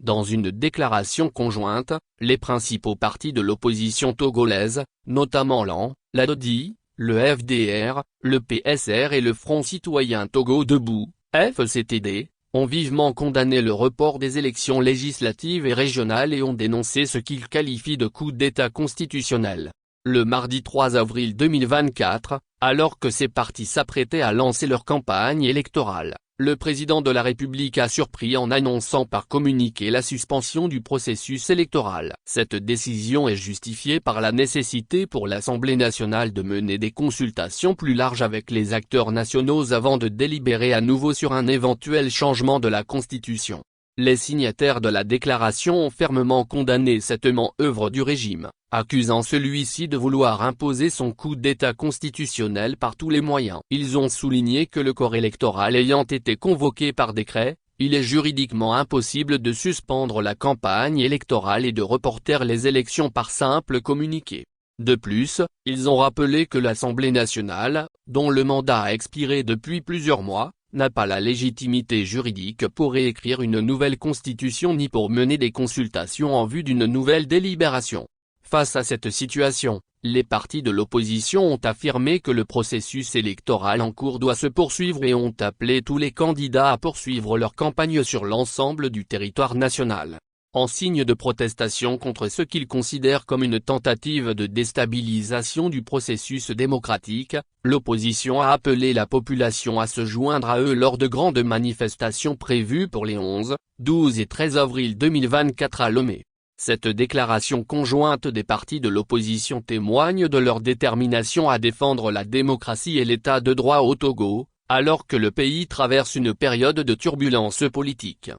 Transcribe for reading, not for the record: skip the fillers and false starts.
Dans une déclaration conjointe, les principaux partis de l'opposition togolaise, notamment l'AN, la DODI, le FDR, le PSR et le Front citoyen Togo debout, FCTD, ont vivement condamné le report des élections législatives et régionales et ont dénoncé ce qu'ils qualifient de coup d'État constitutionnel. Le mardi 3 avril 2024, alors que ces partis s'apprêtaient à lancer leur campagne électorale, le président de la République a surpris en annonçant par communiqué la suspension du processus électoral. Cette décision est justifiée par la nécessité pour l'Assemblée nationale de mener des consultations plus larges avec les acteurs nationaux avant de délibérer à nouveau sur un éventuel changement de la Constitution. Les signataires de la déclaration ont fermement condamné cette manœuvre du régime, accusant celui-ci de vouloir imposer son coup d'État constitutionnel par tous les moyens. Ils ont souligné que le corps électoral ayant été convoqué par décret, il est juridiquement impossible de suspendre la campagne électorale et de reporter les élections par simple communiqué. De plus, ils ont rappelé que l'Assemblée nationale, dont le mandat a expiré depuis plusieurs mois, n'a pas la légitimité juridique pour réécrire une nouvelle constitution ni pour mener des consultations en vue d'une nouvelle délibération. Face à cette situation, les partis de l'opposition ont affirmé que le processus électoral en cours doit se poursuivre et ont appelé tous les candidats à poursuivre leur campagne sur l'ensemble du territoire national. En signe de protestation contre ce qu'ils considèrent comme une tentative de déstabilisation du processus démocratique, l'opposition a appelé la population à se joindre à eux lors de grandes manifestations prévues pour les 11, 12 et 13 avril 2024 à Lomé. Cette déclaration conjointe des partis de l'opposition témoigne de leur détermination à défendre la démocratie et l'état de droit au Togo, alors que le pays traverse une période de turbulence politique.